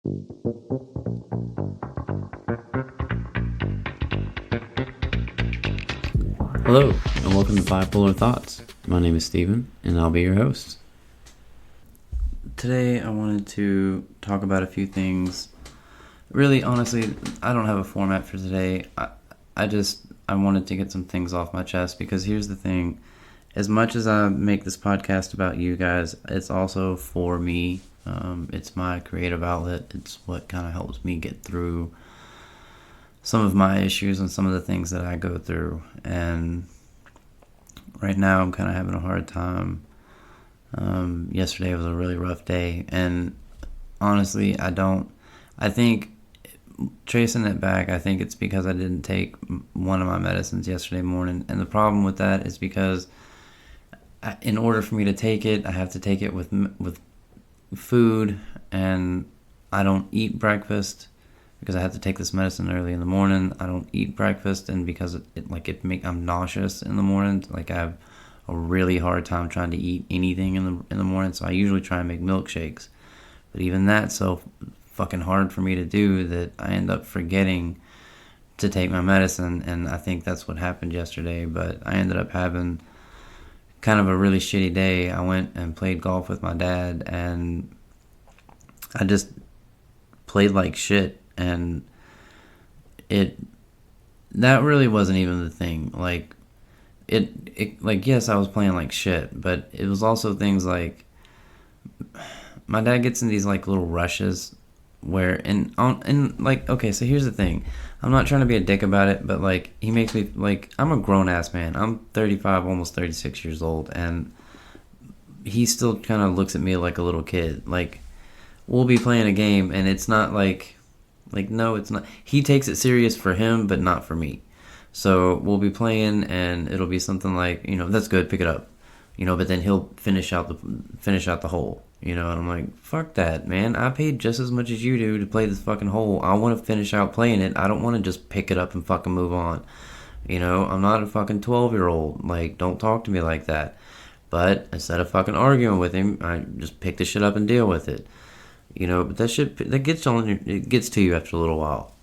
Hello, and welcome to Bipolar Thoughts. My name is Steven, and I'll be your host. Today, I wanted to talk about a few things. Really, honestly, I don't have a format for today. I wanted to get some things off my chest, because here's the thing. As much as I make this podcast about you guys, it's also for me. It's my creative outlet. It's what kind of helps me get through some of my issues and some of the things that I go through. And right now I'm kind of having a hard time. Yesterday was a really rough day, and honestly, I think, tracing it back, I think it's because I didn't take one of my medicines yesterday morning. And the problem with that is because in order for me to take it, I have to take it with food, and I don't eat breakfast because I have to take this medicine early in the morning. I don't eat breakfast, and because I'm nauseous in the morning. Like, I have a really hard time trying to eat anything in the morning. So I usually try and make milkshakes, but even that's so fucking hard for me to do that I end up forgetting to take my medicine. And I think that's what happened yesterday. But I ended up having kind of a really shitty day. I went and played golf with my dad, and I just played like shit. And that really wasn't even the thing. Like, yes, I was playing like shit, but it was also things like my dad gets in these like little rushes where, okay, so here's the thing. I'm not trying to be a dick about it, but like, he makes me, like, I'm a grown ass man. I'm 35, almost 36 years old, and he still kind of looks at me like a little kid. Like, we'll be playing a game, and it's not no, it's not. He takes it serious for him, but not for me. So we'll be playing, and it'll be something like, that's good, pick it up, but then he'll finish out the hole, and I'm like, fuck that, man. I paid just as much as you do to play this fucking hole. I want to finish out playing it. I don't want to just pick it up and fucking move on. I'm not a fucking 12-year-old. Like, don't talk to me like that. But instead of fucking arguing with him, I just pick the shit up and deal with it. But that gets to you after a little while,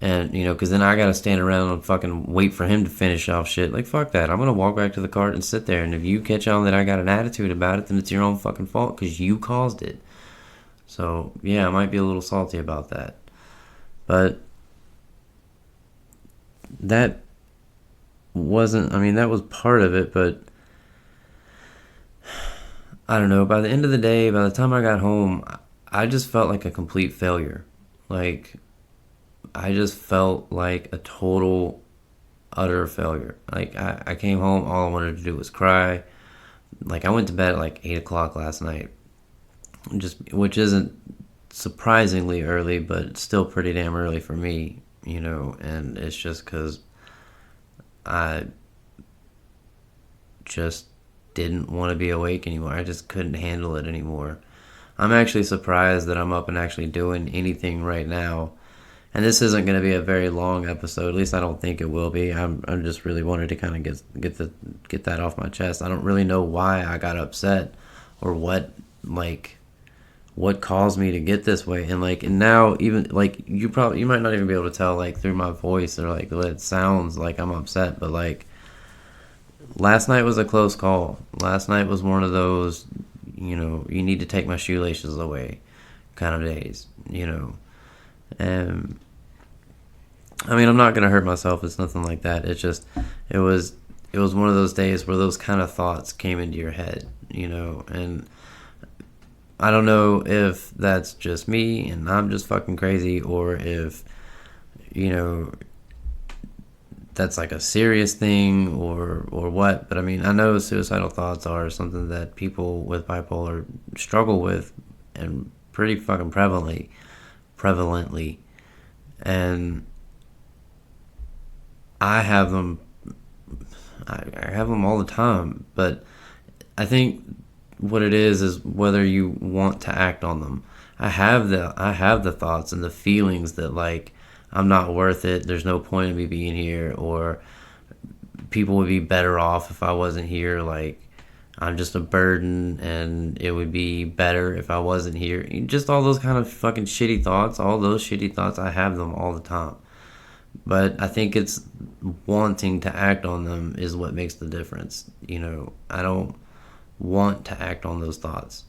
and, because then I gotta stand around and fucking wait for him to finish off shit. Like, fuck that. I'm gonna walk back to the cart and sit there, and if you catch on that I got an attitude about it, then it's your own fucking fault, because you caused it. So, yeah, I might be a little salty about that. But that was part of it, but I don't know, by the end of the day, by the time I got home, I just felt like a complete failure. Like, I just felt like a total, utter failure. Like, I came home, all I wanted to do was cry. Like, I went to bed at like 8 o'clock last night, which isn't surprisingly early, but it's still pretty damn early for me, and it's just because I just didn't want to be awake anymore. I just couldn't handle it anymore. I'm actually surprised that I'm up and actually doing anything right now. And this isn't going to be a very long episode. At least I don't think it will be. I'm just really wanted to kind of get that off my chest. I don't really know why I got upset, or what caused me to get this way. And now, even like, you might not even be able to tell, like, through my voice, or like it sounds like I'm upset, but like, last night was a close call. Last night was one of those, you need to take my shoelaces away kind of days, And I'm not going to hurt myself. It's nothing like that. It's just, it was one of those days where those kind of thoughts came into your head, and I don't know if that's just me and I'm just fucking crazy, or if, that's like a serious thing, or what. But I know suicidal thoughts are something that people with bipolar struggle with, and pretty fucking prevalently. And I have them all the time. But I think what it is whether you want to act on them. I have the thoughts and the feelings that, like, I'm not worth it, there's no point in me being here, or people would be better off if I wasn't here. Like, I'm just a burden and it would be better if I wasn't here. Just all those kind of fucking shitty thoughts, all those shitty thoughts, I have them all the time. But I think it's wanting to act on them is what makes the difference. I don't want to act on those thoughts.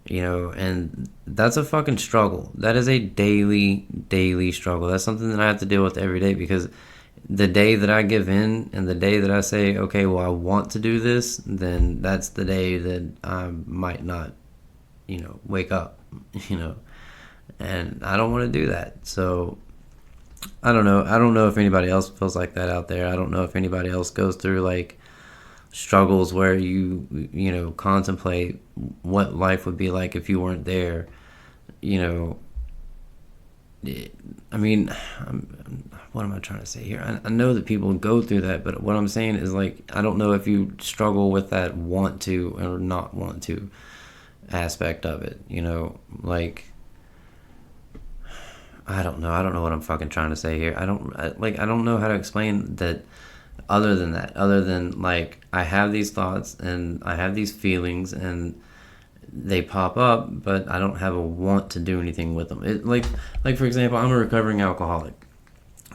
And that's a fucking struggle. That is a daily struggle. That's something that I have to deal with every day, because the day that I give in and the day that I say, okay, well, I want to do this, then that's the day that I might not, wake up, and I don't want to do that. So I don't know. I don't know if anybody else feels like that out there. I don't know if anybody else goes through like struggles where you contemplate what life would be like if you weren't there. you know I mean, what am I trying to say here? I know that people go through that, but what I'm saying is, like, I don't know if you struggle with that want to or not want to aspect of it. Like, I don't know. I don't know what I'm fucking trying to say here. I don't know how to explain that. Other than like, I have these thoughts and I have these feelings and they pop up, but I don't have a want to do anything with them. Like for example, I'm a recovering alcoholic,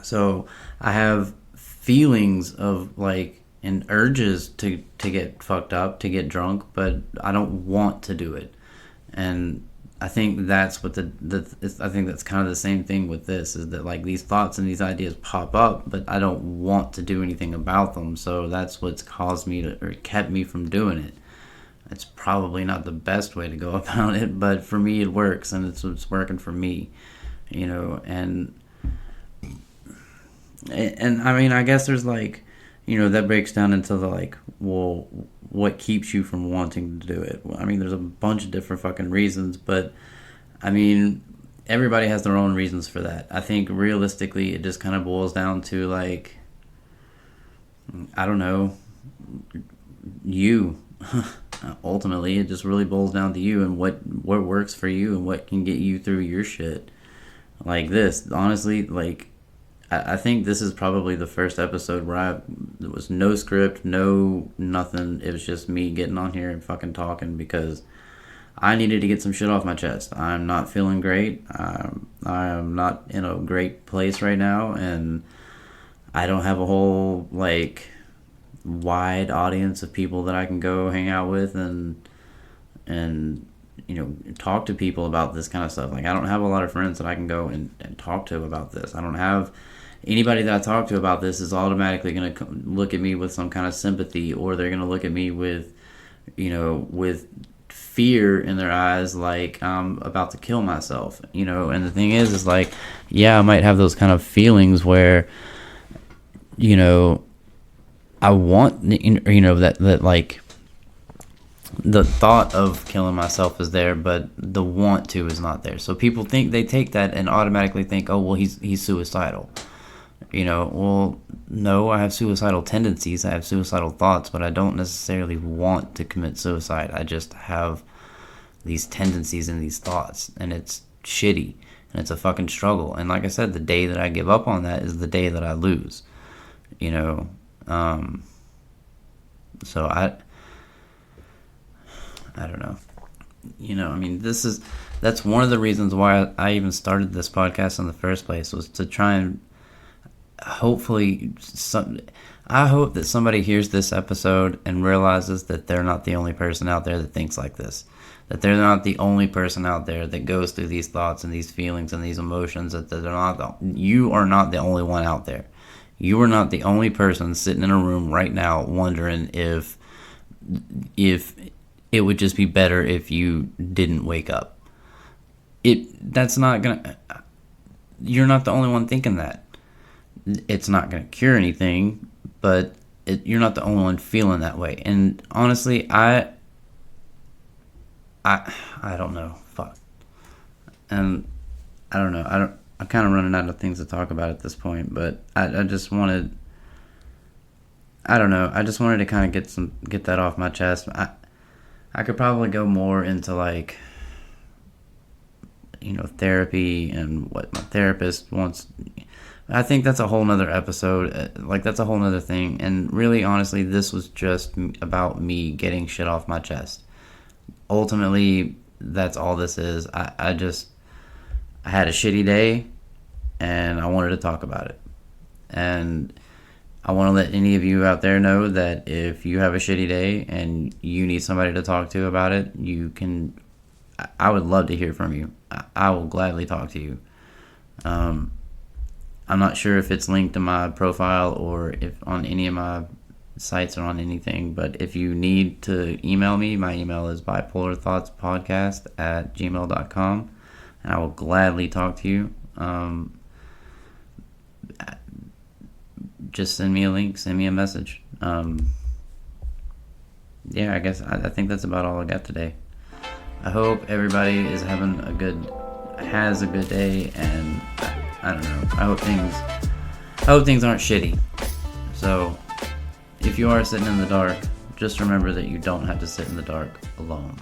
so I have feelings of like, and urges to get fucked up, to get drunk, but I don't want to do it. And I think that's what I think that's kind of the same thing with this, is that like these thoughts and these ideas pop up, but I don't want to do anything about them. So that's what's caused me to, or kept me from doing it. It's probably not the best way to go about it, but for me it works, and it's working for me, and I mean, I guess there's like, that breaks down into the like, well, what keeps you from wanting to do it? Well, I mean, there's a bunch of different fucking reasons, but I mean, everybody has their own reasons for that. I think realistically, it just kind of boils down to like, I don't know, you. Ultimately, it just really boils down to you and what works for you and what can get you through your shit. Like this, honestly, like, I think this is probably the first episode where there was no script, no nothing. It was just me getting on here and fucking talking because I needed to get some shit off my chest. I'm not feeling great. I'm not in a great place right now, and I don't have a whole like wide audience of people that I can go hang out with and talk to people about this kind of stuff. Like, I don't have a lot of friends that I can go and talk to about this. I don't have anybody that I talk to about this is automatically going to look at me with some kind of sympathy, or they're going to look at me with with fear in their eyes, like I'm about to kill myself. And the thing is like, yeah, I might have those kind of feelings where I want, that like the thought of killing myself is there, but the want to is not there. So people they take that and automatically think, oh, well, he's suicidal. Well, no, I have suicidal tendencies, I have suicidal thoughts, but I don't necessarily want to commit suicide. I just have these tendencies and these thoughts, and it's shitty, and it's a fucking struggle. And like I said, the day that I give up on that is the day that I lose. So I don't know. I mean, that's one of the reasons why I even started this podcast in the first place, was to try and hopefully I hope that somebody hears this episode and realizes that they're not the only person out there that thinks like this. That they're not the only person out there that goes through these thoughts and these feelings and these emotions. That you are not the only one out there. You are not the only person sitting in a room right now wondering if it would just be better if you didn't wake up. That's not gonna. You're not the only one thinking that. It's not gonna cure anything, but you're not the only one feeling that way. And honestly, I don't know. Fuck. And I don't know. I'm kind of running out of things to talk about at this point, but I just wanted. I don't know. I just wanted to kind of get that off my chest. I could probably go more into like, therapy and what my therapist wants. I think that's a whole nother episode. Like, that's a whole nother thing. And really, honestly, this was just about me getting shit off my chest. Ultimately, that's all this is. I had a shitty day, and I wanted to talk about it. And I want to let any of you out there know that if you have a shitty day and you need somebody to talk to about it, you can. I would love to hear from you. I will gladly talk to you. I'm not sure if it's linked to my profile or if on any of my sites or on anything, but if you need to email me, my email is bipolarthoughtspodcast@gmail.com, and I will gladly talk to you. Just send me a link, send me a message. Yeah, I guess I think that's about all I got today. I hope everybody is has a good day, and I don't know. I hope things aren't shitty. So, if you are sitting in the dark, just remember that you don't have to sit in the dark alone.